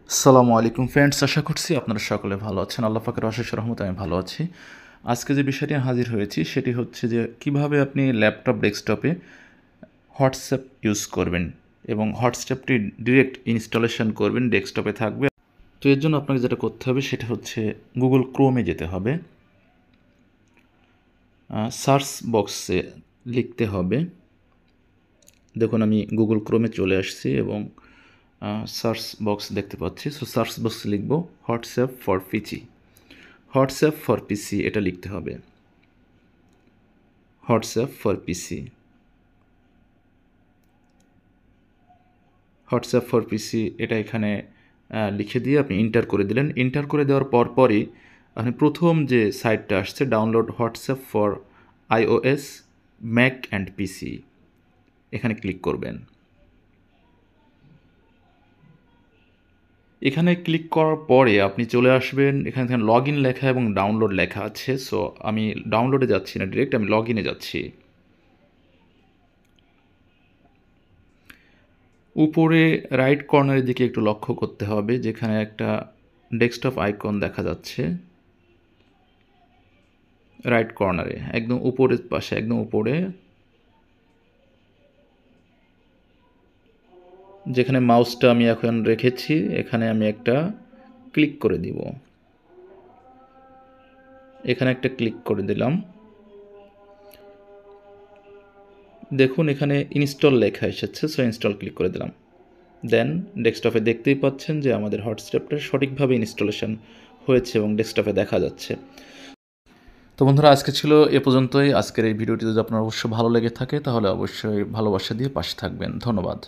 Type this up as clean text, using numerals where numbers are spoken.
আসসালামু আলাইকুম ফ্রেন্ডস, আশা করছি আপনারা সকলে ভালো আছেন। আল্লাহ পাকের অশেষ রহমতে আমি ভালো আছি। আজকে যে বিষয়টি হাজির হয়েছি সেটি হচ্ছে যে কিভাবে আপনি ল্যাপটপ ডেস্কটপে হোয়াটসঅ্যাপ ইউজ করবেন এবং হোয়াটসঅ্যাপটি ডিরেক্ট ইনস্টলেশন করবেন, ডেস্কটপে থাকবে। তো এর জন্য আপনাকে যেটা করতে হবে সেটা হচ্ছে গুগল ক্রোমে যেতে হবে, সার্চ বক্সে লিখতে হবে। দেখুন আমি গুগল ক্রোমে চলে আসছি এবং সার্চ বক্স দেখতে পাচ্ছি। সো সার্চ বক্সে লিখব WhatsApp for PC. WhatsApp for পিসি এটা লিখতে হবে, WhatsApp for PC. WhatsApp for পিসি এটা এখানে লিখে দিয়ে আপনি এন্টার করে দিলেন। এন্টার করে দেওয়ার পরই আপনি প্রথম যে সাইটটা আসছে download WhatsApp for iOS Mac and PC, এখানে ক্লিক করবেন। এখানে ক্লিক করার পরে আপনি চলে আসবেন, এখানে লগ ইন লেখা এবং ডাউনলোড লেখা আছে। সো আমি ডাউনলোডে যাচ্ছি না, ডিরেক্ট আমি লগ ইনে যাচ্ছি। উপরে রাইট কর্নারের দিকে একটু লক্ষ্য করতে হবে, যেখানে একটা ডেস্কটপ আইকন দেখা যাচ্ছে রাইট কর্নারে, একদম উপরের পাশে, একদম উপরে যেখানে মাউসটা আমি এখন রেখেছি এখানে আমি একটা ক্লিক করে দিব। এখানে একটা ক্লিক করে দিলাম। দেখুন এখানে ইনস্টল লেখা এসেছে, সো ইনস্টল ক্লিক করে দিলাম। দেন ডেস্কটপে দেখতেই পাচ্ছেন যে আমাদের হোয়াটসঅ্যাপটা সঠিকভাবে ইনস্টলেশন হয়েছে এবং ডেস্কটপে দেখা যাচ্ছে। তো বন্ধুরা, আজকে ছিল এ পর্যন্তই। আজকের এই ভিডিওটি যদি আপনার অবশ্যই ভালো লেগে থাকে তাহলে অবশ্যই ভালোবাসা দিয়ে পাশে থাকবেন। ধন্যবাদ।